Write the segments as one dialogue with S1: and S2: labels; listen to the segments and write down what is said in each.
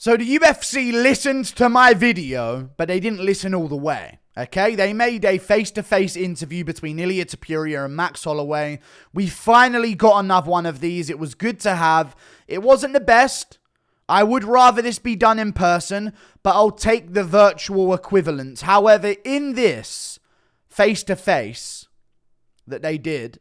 S1: So the UFC listened to my video, but they didn't listen all the way. Okay, they made a face-to-face interview between Ilia Topuria and Max Holloway. We finally got another one of these. It was good to have. It wasn't the best. I would rather this be done in person, but I'll take the virtual equivalent. However, in this face-to-face that they did,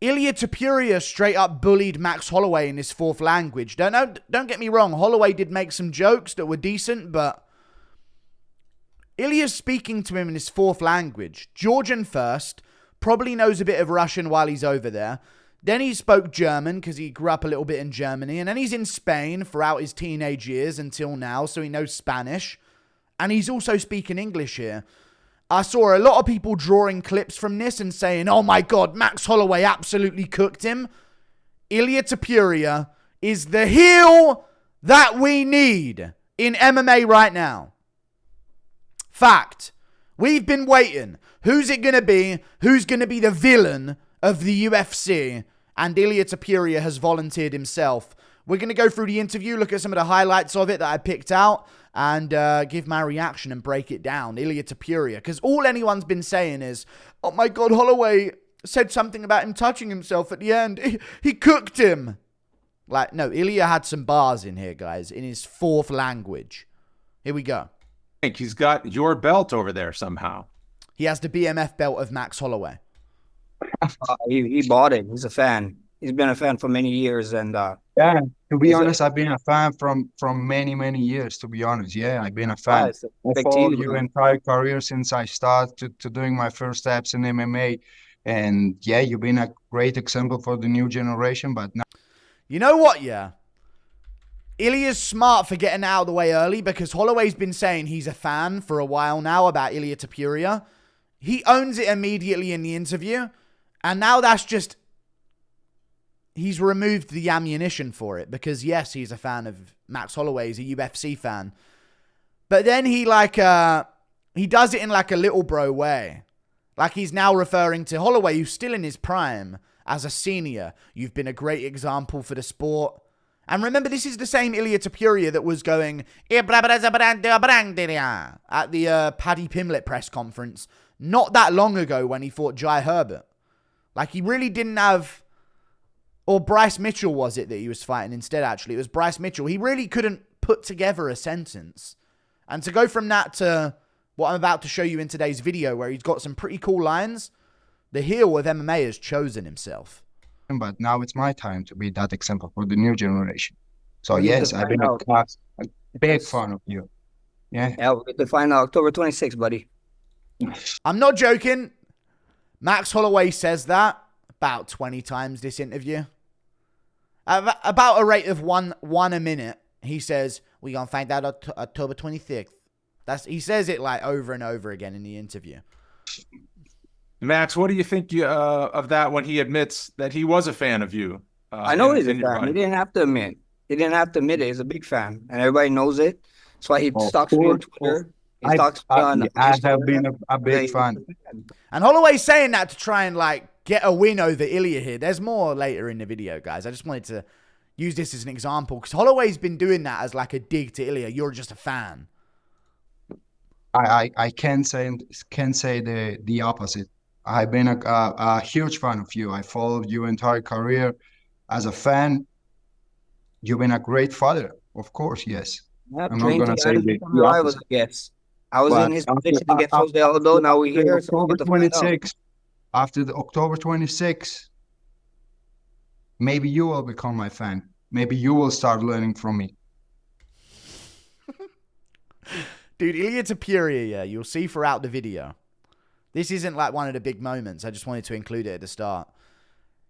S1: Ilia Topuria straight up bullied Max Holloway in his fourth language. Don't get me wrong. Holloway did make some jokes that were decent, but Ilia's speaking to him in his fourth language. Georgian first. Probably knows a bit of Russian while he's over there. Then he spoke German because he grew up a little bit in Germany. And then he's in Spain throughout his teenage years until now, so he knows Spanish. And he's also speaking English here. I saw a lot of people drawing clips from this and saying, oh my God, Max Holloway absolutely cooked him. Ilia Topuria is the heel that we need in MMA right now. Fact. We've been waiting. Who's it going to be? Who's going to be the villain of the UFC? And Ilia Topuria has volunteered himself. We're going to go through the interview, look at some of the highlights of it that I picked out, and give my reaction and break it down. Ilia Topuria. Because all anyone's been saying is, oh my God, Holloway said something about him touching himself at the end. He cooked him. Like, no, Ilia had some bars in here, guys, in his fourth language. Here we go.
S2: I think he's got your belt over there somehow.
S1: He has the BMF belt of Max Holloway.
S3: He bought it. He's a fan. He's been a fan for many years, and
S4: yeah. To be honest, I've been a fan from many years. To be honest, yeah, I've been a fan. I followed your entire career since I started to doing my first steps in MMA, and yeah, you've been a great example for the new generation. But now,
S1: you know what? Yeah, Ilia's smart for getting out of the way early because Holloway's been saying he's a fan for a while now about Ilia Topuria. He owns it immediately in the interview, and now that's just. He's removed the ammunition for it because, yes, he's a fan of Max Holloway. He's a UFC fan. But then he does it in like a little bro way. Like he's now referring to Holloway, who's still in his prime, as a senior. You've been a great example for the sport. And remember, this is the same Ilia Topuria that was going at the Paddy Pimblett press conference not that long ago when he fought Jai Herbert. Like he really didn't have... Or Bryce Mitchell was it that he was fighting instead, actually. It was Bryce Mitchell. He really couldn't put together a sentence. And to go from that to what I'm about to show you in today's video, where he's got some pretty cool lines, the heel of MMA has chosen himself.
S4: But now it's my time to be that example for the new generation. So yes, I've been a big fan of you. Yeah.
S3: Yeah, we'll get to find out October 26th, buddy.
S1: I'm not joking. Max Holloway says that about 20 times this interview. About a rate of one a minute. He says, we're going to find out October 26th. He says it like over and over again in the interview.
S2: Max, what do you think of that when he admits that he was a fan of you?
S3: I know he's a fan. He didn't have to admit. He didn't have to admit it. He's a big fan. And everybody knows it. That's why he stalks me on Twitter. He stalks me on
S4: I have been a big fan.
S1: And Holloway's saying that to try and like get a win over Ilia here. There's more later in the video, guys. I just wanted to use this as an example because Holloway's been doing that as like a dig to Ilia. You're just a fan.
S4: I can't say the opposite. I've been a huge fan of you. I followed your entire career as a fan. You've been a great father, of course. Yes,
S3: yep, I'm not gonna say the opposite. Yes, I was in his position against Jose Aldo. Now we're here.
S4: October 26th. After the October 26th, maybe you will become my fan. Maybe you will start learning from me.
S1: Dude, Ilia Topuria, yeah, you'll see throughout the video. This isn't like one of the big moments. I just wanted to include it at the start.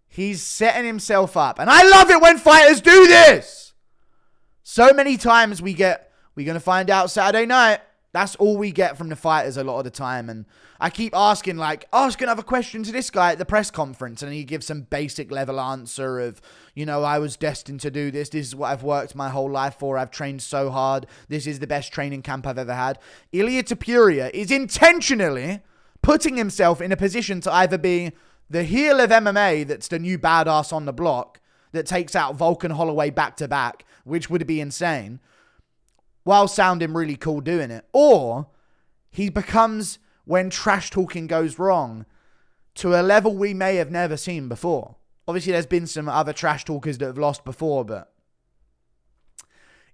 S1: He's setting himself up. And I love it when fighters do this. So many times we're going to find out Saturday night. That's all we get from the fighters a lot of the time. And I keep asking, ask another question to this guy at the press conference. And he gives some basic level answer of, I was destined to do this. This is what I've worked my whole life for. I've trained so hard. This is the best training camp I've ever had. Ilia Topuria is intentionally putting himself in a position to either be the heel of MMA that's the new badass on the block that takes out Volkan Holloway back to back, which would be insane, while sounding really cool doing it. Or he becomes, when trash talking goes wrong, to a level we may have never seen before. Obviously, there's been some other trash talkers that have lost before, but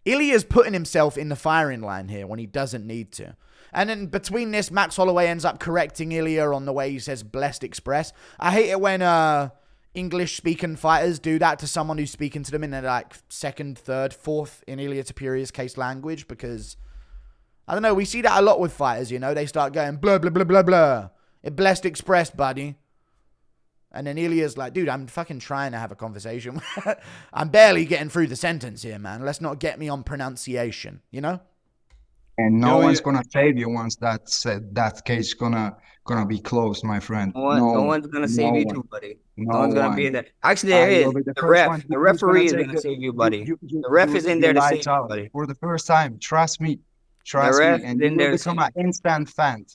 S1: Ilia's putting himself in the firing line here when he doesn't need to. And then between this, Max Holloway ends up correcting Ilia on the way he says Blessed Express. I hate it when English-speaking fighters do that to someone who's speaking to them in their like second, third, fourth, in Ilia Topuria's case, language, because, I don't know, we see that a lot with fighters, you know? They start going, blah, blah, blah, blah, blah. Blessed Express, buddy. And then Ilia's like, dude, I'm fucking trying to have a conversation. I'm barely getting through the sentence here, man. Let's not get me on pronunciation, you know?
S4: And no one's gonna save you once that case gonna be closed, my friend.
S3: No one's gonna save you too, buddy. No one's gonna be in there. Actually, there is. The referee is gonna save you, buddy. The ref is in there to save you, buddy.
S4: For the first time, trust me. And you will become an instant fan.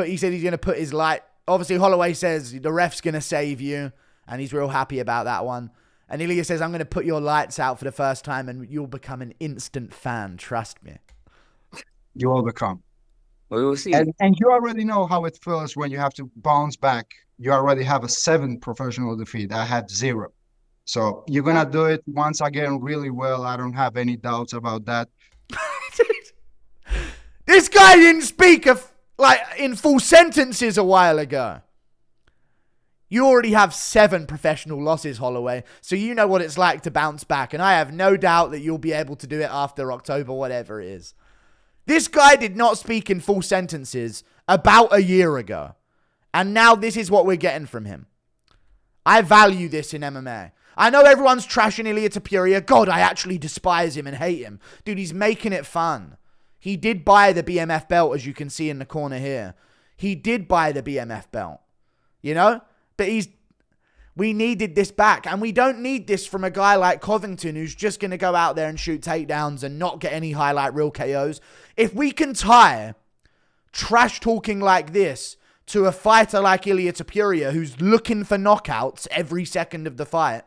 S1: He said he's gonna put his light. Obviously, Holloway says the ref's gonna save you, and he's real happy about that one. And Ilia says, I'm going to put your lights out for the first time and you'll become an instant fan. Trust me.
S4: You will become.
S3: We will see.
S4: And you already know how it feels when you have to bounce back. You already have a 7 professional defeat. I had 0. So you're going to do it once again really well. I don't have any doubts about that.
S1: This guy didn't speak in full sentences a while ago. You already have 7 professional losses, Holloway, so you know what it's like to bounce back, and I have no doubt that you'll be able to do it after October, whatever it is. This guy did not speak in full sentences about a year ago, and now this is what we're getting from him. I value this in MMA. I know everyone's trashing Ilia Topuria. God, I actually despise him and hate him. Dude, he's making it fun. He did buy the BMF belt, as you can see in the corner here. He did buy the BMF belt, you know? But we needed this back. And we don't need this from a guy like Covington, who's just going to go out there and shoot takedowns and not get any highlight reel KOs. If we can tie trash talking like this to a fighter like Ilia Topuria, who's looking for knockouts every second of the fight,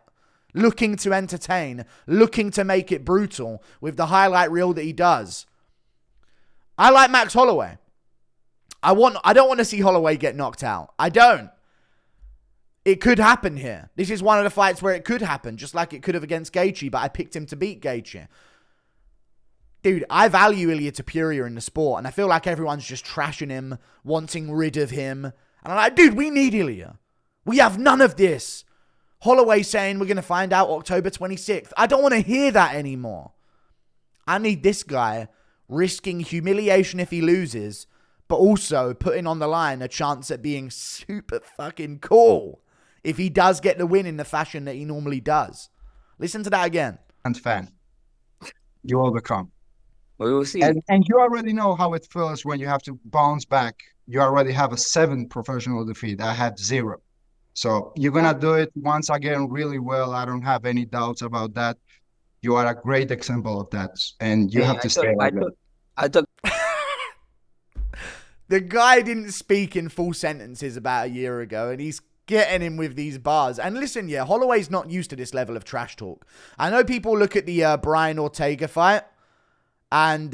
S1: looking to entertain, looking to make it brutal with the highlight reel that he does. I like Max Holloway. I don't want to see Holloway get knocked out. I don't. It could happen here. This is one of the fights where it could happen, just like it could have against Gaethje, but I picked him to beat Gaethje. Dude, I value Ilia Topuria in the sport, and I feel like everyone's just trashing him, wanting rid of him. And I'm like, dude, we need Ilia. We have none of this. Holloway saying we're going to find out October 26th. I don't want to hear that anymore. I need this guy risking humiliation if he loses, but also putting on the line a chance at being super fucking cool if he does get the win in the fashion that he normally does. Listen to that again.
S4: And fan. You will become.
S3: We will see.
S4: And you already know how it feels when you have to bounce back. You already have a 7 professional defeat. I had 0. So you're going to do it once again really well. I don't have any doubts about that. You are a great example of that. And you have to stay like that.
S3: I took
S1: The guy didn't speak in full sentences about a year ago, and he's getting him with these bars. And listen, yeah, Holloway's not used to this level of trash talk. I know people look at the Brian Ortega fight, and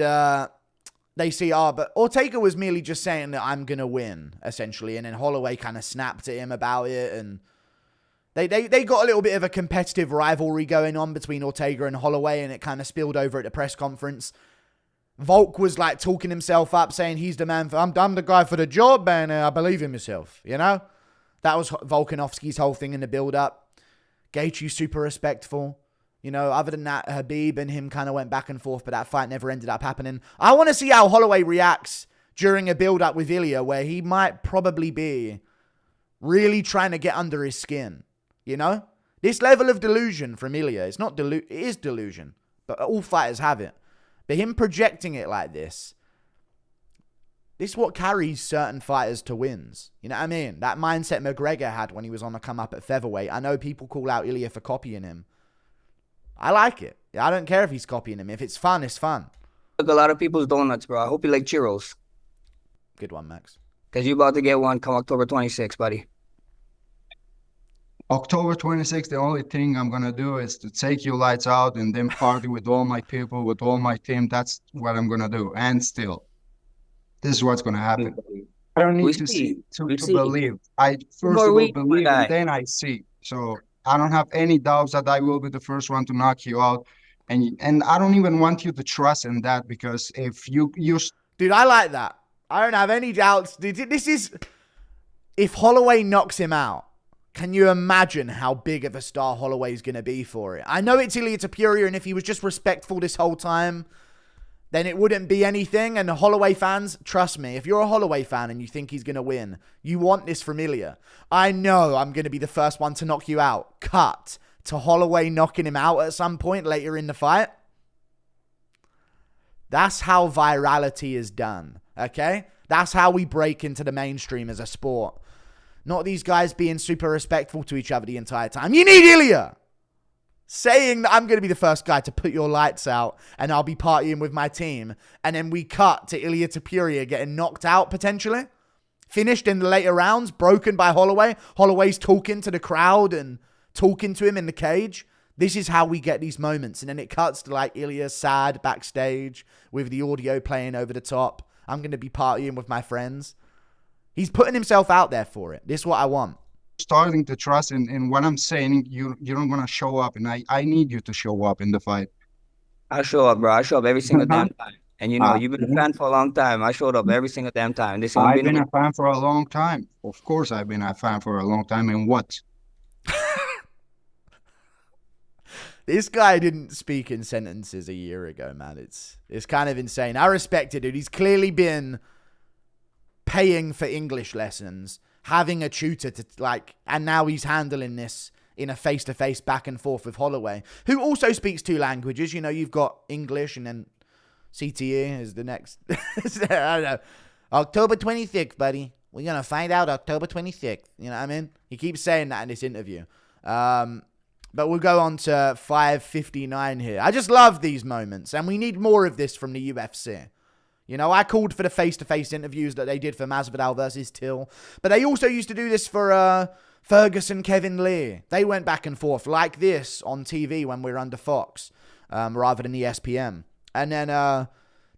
S1: they see, but Ortega was merely just saying that I'm going to win, essentially. And then Holloway kind of snapped at him about it, and they got a little bit of a competitive rivalry going on between Ortega and Holloway, and it kind of spilled over at the press conference. Volk was like talking himself up, saying he's the man. I'm the guy for the job, and I believe in myself. You know, that was Volkanovski's whole thing in the build-up. Gaethje super respectful. You know, other than that, Habib and him kind of went back and forth, but that fight never ended up happening. I want to see how Holloway reacts during a build-up with Ilia, where he might probably be really trying to get under his skin. You know, this level of delusion from Ilia, it is delusion, but all fighters have it. But him projecting it like this is what carries certain fighters to wins. You know what I mean? That mindset McGregor had when he was on the come up at featherweight. I know people call out Ilia for copying him. I like it. I don't care if he's copying him. If it's fun, it's fun.
S3: Took a lot of people's donuts, bro. I hope you like churros.
S1: Good one, Max.
S3: Because you're about to get one come October 26th, buddy.
S4: October 26th, the only thing I'm gonna do is to take you lights out and then party with all my people, with all my team. That's what I'm gonna do. And still, this is what's gonna happen. I don't need to see to believe. I first of all believe and then I see. So I don't have any doubts that I will be the first one to knock you out. And I don't even want you to trust in that, because if you
S1: dude, I like that. I don't have any doubts. This is, if Holloway knocks him out, can you imagine how big of a star Holloway's going to be for it? I know it's Ilia Topuria, and if he was just respectful this whole time, then it wouldn't be anything. And the Holloway fans, trust me, if you're a Holloway fan and you think he's going to win, you want this from Ilia. I know I'm going to be the first one to knock you out. Cut to Holloway knocking him out at some point later in the fight. That's how virality is done, okay? That's how we break into the mainstream as a sport. Not these guys being super respectful to each other the entire time. You need Ilia saying that I'm going to be the first guy to put your lights out and I'll be partying with my team. And then we cut to Ilia Topuria getting knocked out potentially. Finished in the later rounds, broken by Holloway. Holloway's talking to the crowd and talking to him in the cage. This is how we get these moments. And then it cuts to like Ilia sad backstage with the audio playing over the top. I'm going to be partying with my friends. He's putting himself out there for it. This is what I want.
S4: Starting to trust in what I'm saying, you're not going to show up. And I need you to show up in the fight.
S3: I show up, bro. I show up every single damn time. And you know, you've been a fan for a long time. I showed up every single damn time.
S4: I've been a fan for a long time. Of course, I've been a fan for a long time. And what?
S1: This guy didn't speak in sentences a year ago, man. It's kind of insane. I respect it, dude. He's clearly been paying for English lessons, having a tutor to like, and now he's handling this in a face-to-face back and forth with Holloway, who also speaks 2 languages. You know, you've got English and then CTE is the next. I don't know. October 26th, buddy. We're going to find out October 26th. You know what I mean? He keeps saying that in this interview. But we'll go on to 5:59 here. I just love these moments, and we need more of this from the UFC. You know, I called for the face-to-face interviews that they did for Masvidal versus Till, but they also used to do this for Ferguson, Kevin Lee. They went back and forth like this on TV when we were under Fox, rather than ESPN. And then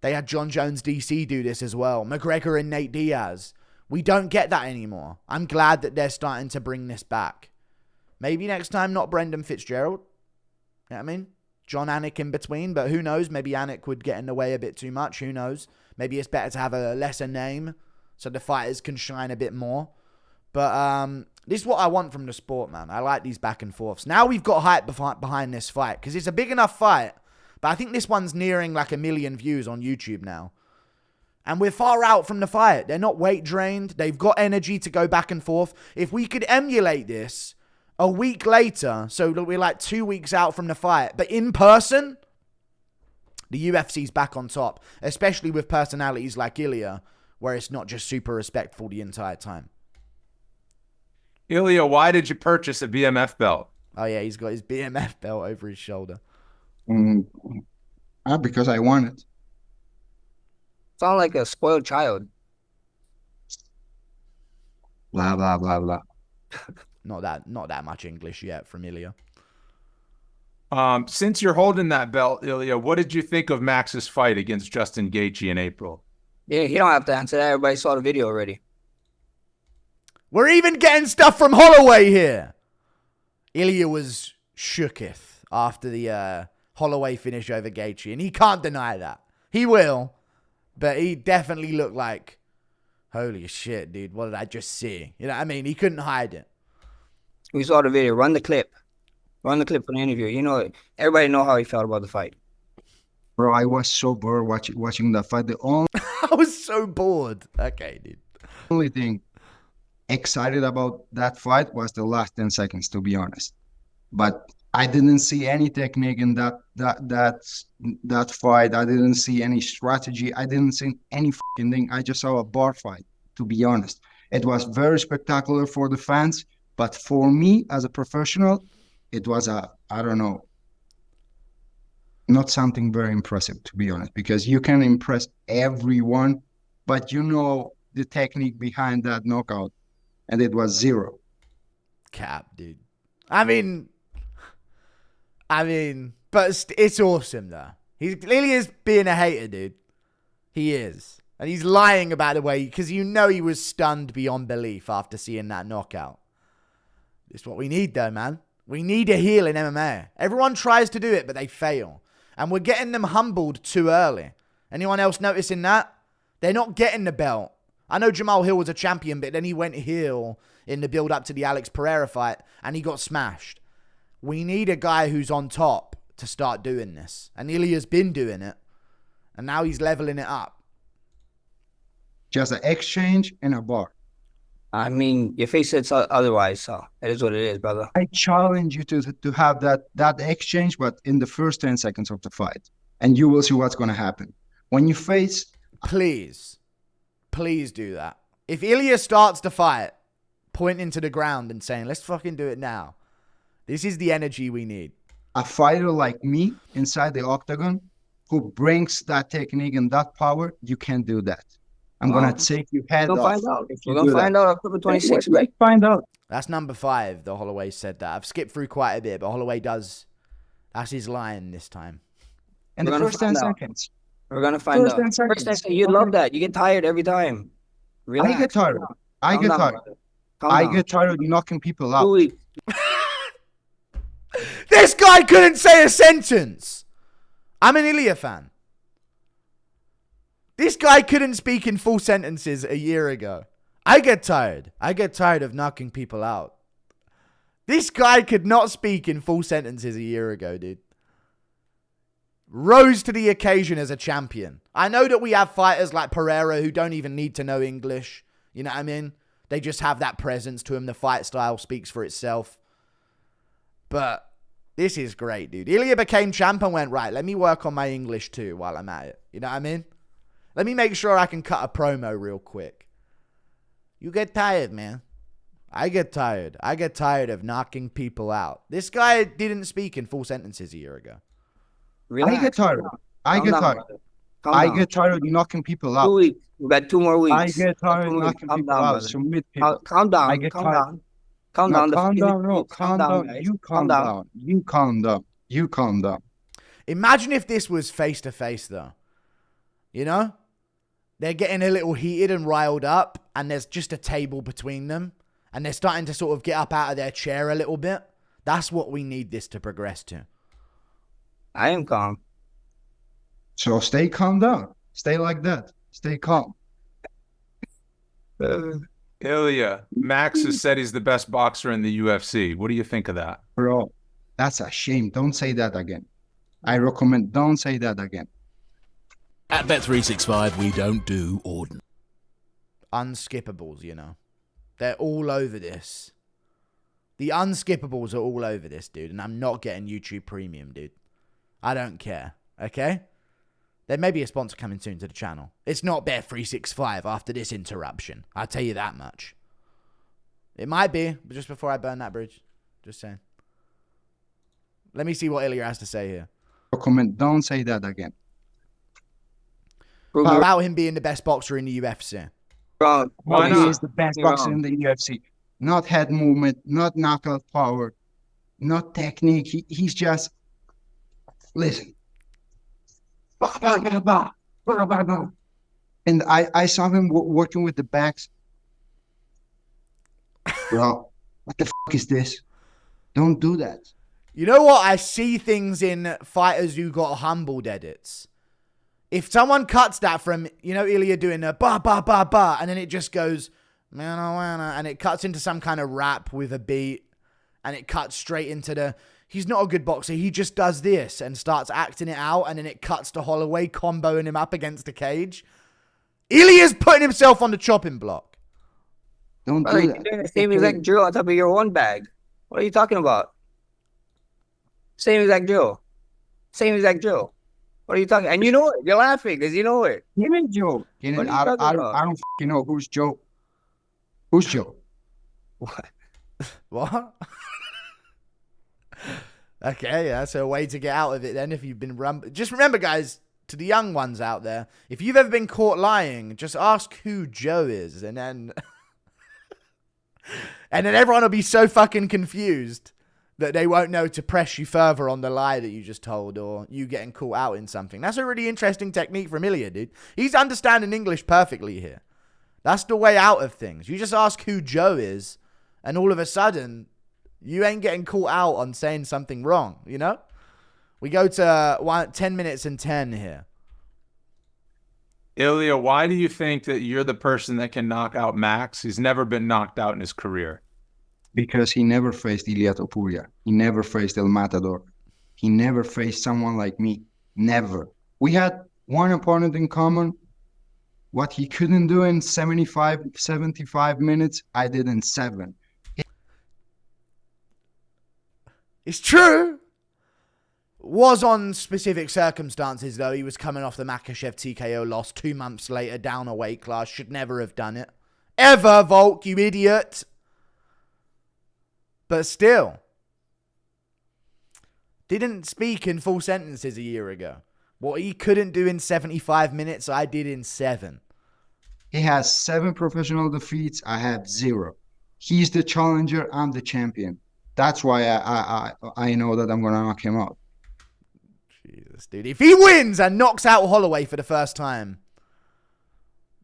S1: they had John Jones DC do this as well. McGregor and Nate Diaz. We don't get that anymore. I'm glad that they're starting to bring this back. Maybe next time, not Brendan Fitzgerald. You know what I mean? John Anik in between, but who knows? Maybe Anik would get in the way a bit too much. Who knows? Maybe it's better to have a lesser name so the fighters can shine a bit more. But this is what I want from the sport, man. I like these back and forths. Now we've got hype behind this fight because it's a big enough fight. But I think this one's nearing like 1 million views on YouTube now. And we're far out from the fight. They're not weight drained. They've got energy to go back and forth. If we could emulate this a week later, so we're like 2 weeks out from the fight, but in person, the UFC's back on top, especially with personalities like Ilia, where it's not just super respectful the entire time.
S2: Ilia, why did you purchase a BMF belt?
S1: Oh yeah, he's got his BMF belt over his shoulder.
S4: Because I want it.
S3: Sound like a spoiled child.
S4: Blah, blah, blah, blah.
S1: Not that much English yet from Ilia.
S2: Since you're holding that belt, Ilia, what did you think of Max's fight against Justin Gaethje in April?
S3: Yeah, he don't have to answer that. Everybody saw the video already.
S1: We're even getting stuff from Holloway here. Ilia was shooketh after the Holloway finish over Gaethje, and he can't deny that. He will, but he definitely looked like, holy shit, dude, what did I just see? You know what I mean? He couldn't hide it.
S3: We saw the video. Run the clip. Run the clip for the interview. You know, everybody know how he felt about the fight.
S4: Bro, I was so bored watching the fight.
S1: I was so bored. Okay, dude.
S4: Only thing excited about that fight was the last 10 seconds, to be honest. But I didn't see any technique in that fight. I didn't see any strategy. I didn't see any fucking thing. I just saw a bar fight, to be honest. It was very spectacular for the fans, but for me as a professional, it was I don't know, not something very impressive, to be honest, because you can impress everyone, but you know the technique behind that knockout, and it was zero.
S1: Cap, dude. I mean, but it's awesome though. Ilia's being a hater, dude. He is. And he's lying about the way, because you know he was stunned beyond belief after seeing that knockout. It's what we need though, man. We need a heel in MMA. Everyone tries to do it, but they fail. And we're getting them humbled too early. Anyone else noticing that? They're not getting the belt. I know Jamal Hill was a champion, but then he went heel in the build-up to the Alex Pereira fight, and he got smashed. We need a guy who's on top to start doing this. And Ilia's been doing it. And now he's leveling it up.
S4: Just an exchange and a bar.
S3: I mean, your face says otherwise, so it is what it is, brother.
S4: I challenge you to have that exchange, but in the first 10 seconds of the fight. And you will see what's going to happen. When you face...
S1: Please do that. If Ilia starts to fight, pointing to the ground and saying, let's fucking do it now. This is the energy we need.
S4: A fighter like me inside the octagon who brings that technique and that power, you can't do that. I'm going to take you head off.
S3: We're going to find out October 26th, right?
S4: Find out.
S1: That's number 5, the Holloway said that. I've skipped through quite a bit, but Holloway does. That's his line this time.
S4: In the first 10 seconds.
S3: We're going to find out. First 10 seconds. You love that. You get tired every time. Relax.
S4: I get tired. I get tired of knocking people out.
S1: This guy couldn't say a sentence. I'm an Ilia fan. This guy couldn't speak in full sentences a year ago. I get tired. I get tired of knocking people out. This guy could not speak in full sentences a year ago, dude. Rose to the occasion as a champion. I know that we have fighters like Pereira who don't even need to know English. You know what I mean? They just have that presence to them. The fight style speaks for itself. But this is great, dude. Ilia became champ and went, right, let me work on my English too while I'm at it. You know what I mean? Let me make sure I can cut a promo real quick. You get tired, man. I get tired. I get tired of knocking people out. This guy didn't speak in full sentences a year ago.
S3: Relax.
S4: I get tired. I get tired of knocking people out.
S3: 2 weeks. We got 2 more weeks.
S4: I get tired of knocking people out. Submit people.
S3: Calm down. Calm down. Calm down.
S4: Calm down. No, calm down. You calm down. You calm down. You calm down.
S1: Imagine if this was face to face, though. You know? They're getting a little heated and riled up, and there's just a table between them, and they're starting to sort of get up out of their chair a little bit. That's what we need this to progress to.
S3: I am calm.
S4: So stay calm down. Stay like that. Stay calm.
S2: Ilia, Max has said he's the best boxer in the UFC. What do you think of that?
S4: Bro, that's a shame. Don't say that again. I recommend don't say that again.
S5: At Bet365, we don't do ordinary.
S1: Unskippables, you know. They're all over this. The unskippables are all over this, dude. And I'm not getting YouTube Premium, dude. I don't care. Okay? There may be a sponsor coming soon to the channel. It's not Bet365 after this interruption. I'll tell you that much. It might be, but just before I burn that bridge. Just saying. Let me see what Ilia has to say here.
S4: Recommend don't say that again.
S1: About him being the best boxer in the UFC.
S3: Wrong.
S4: Why not? He is the best boxer in the UFC. Not head movement, not knockout power, not technique. He's just... Listen. And I saw him working with the backs. Bro, what the fuck is this? Don't do that.
S1: You know what? I see things in fighters who got humbled edits. If someone cuts that from, you know, Ilia doing a ba ba ba ba, and then it just goes, and it cuts into some kind of rap with a beat, and it cuts straight into the, he's not a good boxer, he just does this, and starts acting it out, and then it cuts to Holloway comboing him up against the cage. Ilia's putting himself on the chopping block.
S4: Don't do
S3: You're
S4: that.
S3: doing the same exact drill on top of your one bag. What are you talking about? Same exact drill. Same exact drill. What are you talking? And you know it. You're laughing because you know it.
S4: Give me Joe. I don't fucking know who's Joe. Who's Joe?
S1: What? Okay, yeah, so a way to get out of it then if you've been just remember, guys, to the young ones out there, if you've ever been caught lying, just ask who Joe is, and then and then everyone will be so fucking confused. that they won't know to press you further on the lie that you just told or you getting caught out in something. That's a really interesting technique from Ilia, dude. He's understanding English perfectly here. That's the way out of things. You just ask who Joe is, and all of a sudden, you ain't getting caught out on saying something wrong, you know? We go to 10 minutes and 10 here.
S2: Ilia, why do you think that you're the person that can knock out Max? He's never been knocked out in his career.
S4: Because he never faced Ilia Topuria. He never faced El Matador. He never faced someone like me. Never. We had one opponent in common. What he couldn't do in 75 minutes, I did in 7.
S1: It's true. Was on specific circumstances, though. He was coming off the Makhachev TKO loss 2 months later, down a weight class. Should never have done it. Ever, Volk, you idiot. But still. Didn't speak in full sentences a year ago. What he couldn't do in 75 minutes, I did in 7.
S4: He has 7 professional defeats. I have 0. He's the challenger. I'm the champion. That's why I know that I'm going to knock him out.
S1: Jesus, dude. If he wins and knocks out Holloway for the first time,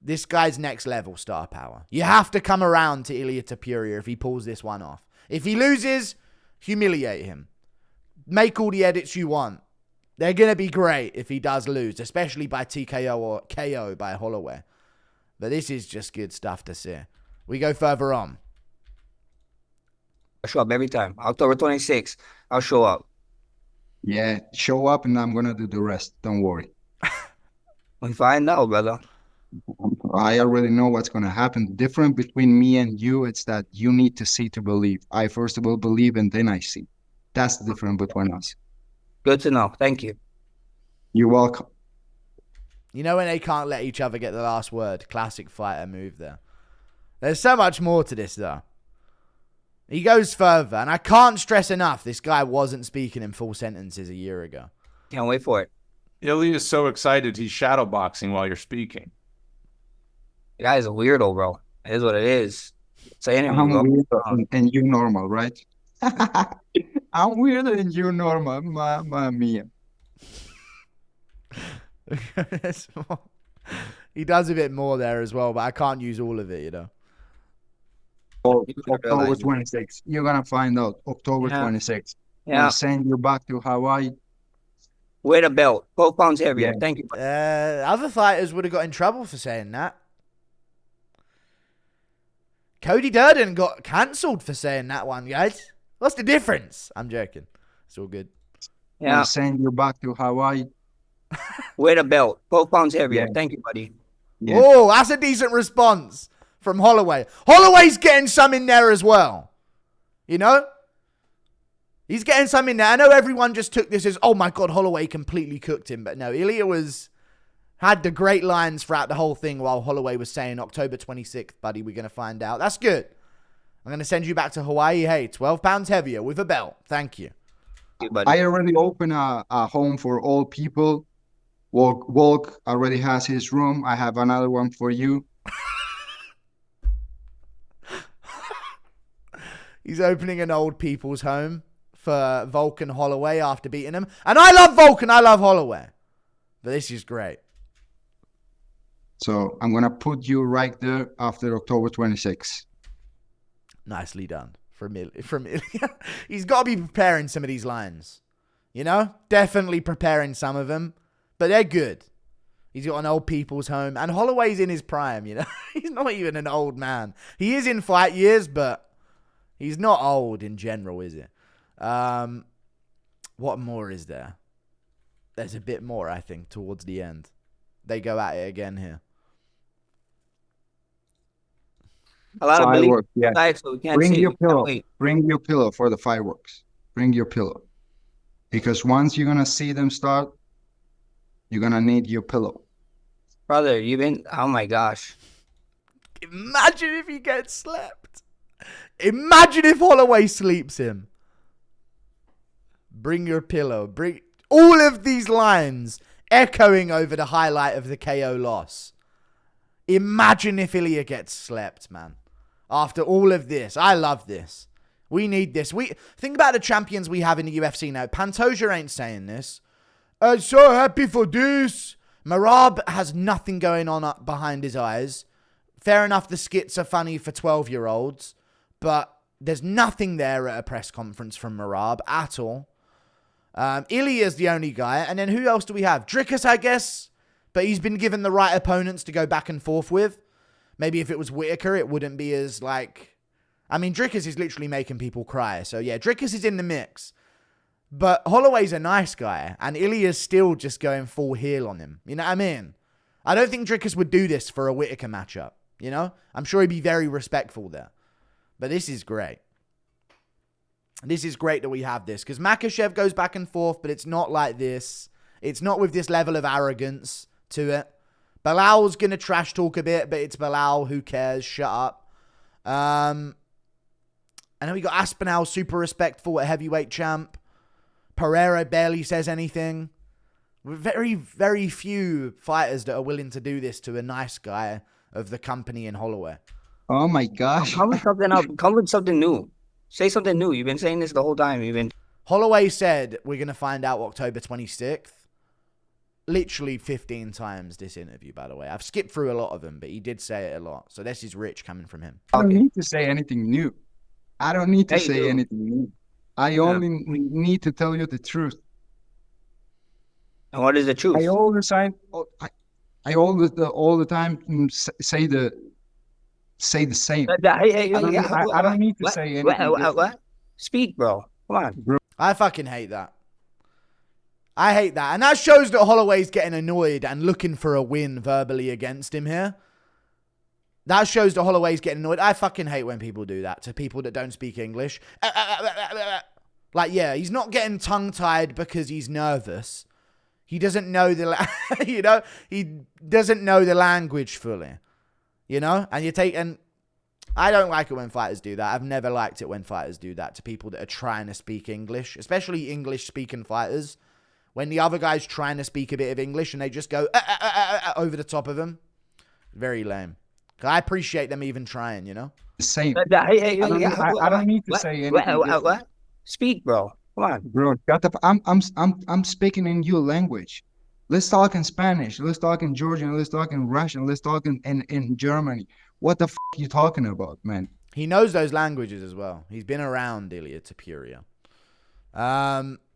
S1: this guy's next level star power. You have to come around to Ilia Topuria if he pulls this one off. If he loses, humiliate him. Make all the edits you want. They're going to be great if he does lose, especially by TKO or KO by Holloway. But this is just good stuff to see. We go further on.
S3: I show up every time. October 26th, I'll show up.
S4: Yeah, show up and I'm going to do the rest. Don't worry.
S3: We find out, brother.
S4: I already know what's going to happen. The difference between me and you, it's that you need to see to believe. I first of all believe and then I see. That's the difference between us.
S3: Good to know. Thank you.
S4: You're welcome.
S1: You know when they can't let each other get the last word? Classic fighter move there. There's so much more to this, though. He goes further, and I can't stress enough, this guy wasn't speaking in full sentences a year ago.
S3: Can't wait for it.
S2: Ilia is so excited he's shadowboxing while you're speaking.
S3: The guy's a weirdo, bro. It is what it is. Say anything,
S4: I'm
S3: bro.
S4: weird and you normal, right? I'm weird and you normal, mamma mia.
S1: He does a bit more there as well, but I can't use all of it, you know.
S4: October 26th. You're going to find out. October 26th.
S3: Yeah.
S4: I'll send you back to Hawaii.
S3: With a belt. 12 pounds heavier.
S4: Yeah.
S3: Thank you.
S1: Other fighters would have got in trouble for saying that. Cody Durden got cancelled for saying that one, guys. What's the difference? I'm joking. It's all good.
S3: Yeah.
S4: I'll send you back to Hawaii.
S3: With a belt. 12 pounds heavier.
S4: Yeah.
S3: Thank you, buddy.
S4: Yeah.
S1: Oh, that's a decent response from Holloway. Holloway's getting some in there as well. You know? He's getting some in there. I know everyone just took this as, oh my God, Holloway completely cooked him. But no, Ilia had the great lines throughout the whole thing while Holloway was saying, October 26th, buddy, we're going to find out. That's good. I'm going to send you back to Hawaii. Hey, 12 pounds heavier with a belt. Thank you.
S3: Thank you, buddy.
S4: I already opened a home for all people. Volk already has his room. I have another one for you.
S1: He's opening an old people's home for Volk and Holloway after beating him. And I love Volk and I love Holloway. But this is great.
S4: So I'm going to put you right there after October 26th.
S1: Nicely done from Ilia. He's got to be preparing some of these lines. You know? Definitely preparing some of them. But they're good. He's got an old people's home. And Holloway's in his prime, you know? He's not even an old man. He is in fight years, but he's not old in general, is he? What more is there? There's a bit more, I think, towards the end. They go at it again here.
S3: A lot of
S4: Fireworks,
S3: belief
S4: yeah.
S3: so we can't
S4: Bring
S3: see.
S4: your
S3: We can't
S4: pillow.
S3: wait.
S4: Bring your pillow for the fireworks. Bring your pillow. Because once you're going to see them start, you're going to need your pillow.
S3: Brother, you've been, oh my gosh.
S1: Imagine if he gets slept. Imagine if Holloway sleeps him. Bring your pillow. Bring all of these lines echoing over the highlight of the KO loss. Imagine if Ilia gets slept, man. After all of this. I love this. We need this. Think about the champions we have in the UFC now. Pantoja ain't saying this. I'm so happy for this. Merab has nothing going on up behind his eyes. Fair enough, the skits are funny for 12-year-olds, but there's nothing there at a press conference from Merab at all. Ilia's the only guy. And then who else do we have? Dricus, I guess. But he's been given the right opponents to go back and forth with. Maybe if it was Whitaker, it wouldn't be as like... I mean, Dricus is literally making people cry. So yeah, Dricus is in the mix. But Holloway's a nice guy. And Ilia's still just going full heel on him. You know what I mean? I don't think Dricus would do this for a Whitaker matchup. You know? I'm sure he'd be very respectful there. But this is great. This is great that we have this. Because Makhachev goes back and forth, but it's not like this. It's not with this level of arrogance to it. Bilal's going to trash talk a bit, but it's Bilal. Who cares? Shut up. And then we got Aspinall, super respectful at heavyweight champ. Pereira barely says anything. Very, very few fighters that are willing to do this to a nice guy of the company in Holloway.
S4: Oh my gosh.
S3: Come with something up. Come with something new. Say something new. You've been saying this the whole time.
S1: Holloway said we're going to find out October 26th. Literally 15 times this interview, by the way. I've skipped through a lot of them, but he did say it a lot. So this is rich coming from him.
S4: I don't need to say anything new. I don't need to say anything new. I only need to tell you the truth.
S3: And what is the truth?
S4: I all the time say the same. I don't need to say anything.
S3: What? Speak, bro. Come on, bro.
S1: I fucking hate that. I hate that. And that shows that Holloway's getting annoyed and looking for a win verbally against him here. That shows that Holloway's getting annoyed. I fucking hate when people do that to people that don't speak English. Like, yeah, he's not getting tongue-tied because he's nervous. He doesn't know the, he doesn't know the language fully, and and I don't like it when fighters do that. I've never liked it when fighters do that to people that are trying to speak English, especially English-speaking fighters. When the other guy's trying to speak a bit of English and they just go over the top of him. Very lame. I appreciate them even trying,
S4: Same. I don't need to say anything.
S3: What? Speak, bro. Come on,
S4: bro. I'm speaking in your language. Let's talk in Spanish. Let's talk in Georgian. Let's talk in Russian. Let's talk in Germany. What the f you talking about, man?
S1: He knows those languages as well. He's been around Ilia Topuria.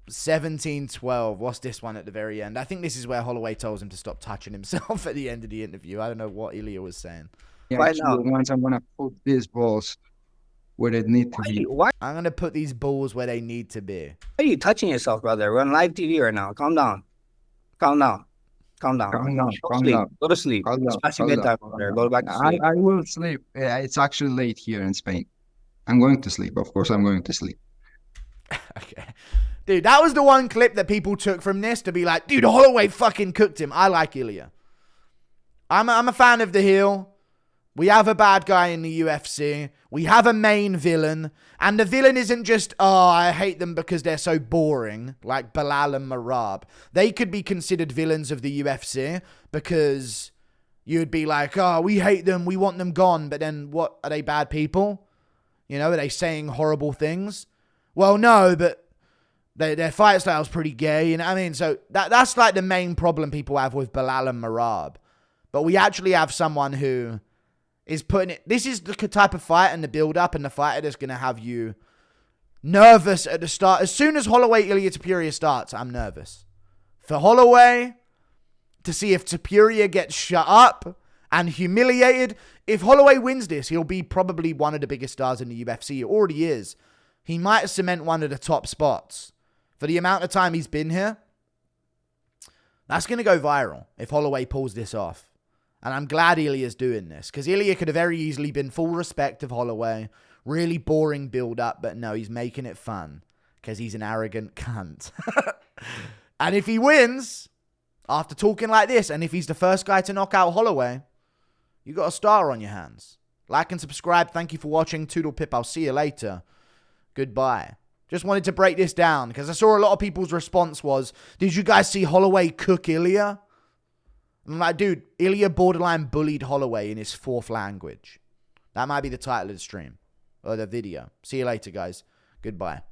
S1: 17-12. What's this one at the very end? I think this is where Holloway tells him to stop touching himself at the end of the interview. I don't know what Ilia was saying.
S4: Yeah, once I'm gonna put these balls where they need to be.
S1: I'm gonna put these balls where they need to be.
S3: Why are you touching yourself, brother? We're on live TV right now. Calm down. Calm down. Calm down.
S4: Calm down. Calm
S3: down.
S4: down.
S3: Go to sleep. It's past your bedtime over there. Go back to sleep.
S4: I will sleep. Yeah, it's actually late here in Spain. I'm going to sleep. Of course, I'm going to sleep.
S1: Okay. Dude, that was the one clip that people took from this to be like, dude, Holloway fucking cooked him. I like Ilia. I'm a fan of the heel. We have a bad guy in the UFC. We have a main villain. And the villain isn't just, oh, I hate them because they're so boring, like Belal and Merab. They could be considered villains of the UFC because you'd be like, oh, we hate them. We want them gone. But then what? Are they bad people? Are they saying horrible things? Well, no, but their fight style's pretty gay. You know what I mean? So that's like the main problem people have with Belal and Merab. But we actually have someone who is putting it... This is the type of fight and the build-up and the fighter that's going to have you nervous at the start. As soon as Holloway Ilia Topuria starts, I'm nervous. For Holloway to see if Topuria gets shut up and humiliated. If Holloway wins this, he'll be probably one of the biggest stars in the UFC. He already is. He might cement one of the top spots. For the amount of time he's been here, that's going to go viral if Holloway pulls this off. And I'm glad Ilia's doing this. Because Ilia could have very easily been full respect of Holloway. Really boring build-up. But no, he's making it fun. Because he's an arrogant cunt. And if he wins, after talking like this, and if he's the first guy to knock out Holloway, you got a star on your hands. Like and subscribe. Thank you for watching. Toodle pip. I'll see you later. Goodbye. Just wanted to break this down. Because I saw a lot of people's response was, did you guys see Holloway cook Ilia? I'm like, dude, Ilia borderline bullied Holloway in his fourth language. That might be the title of the stream. or the video. See you later, guys. Goodbye.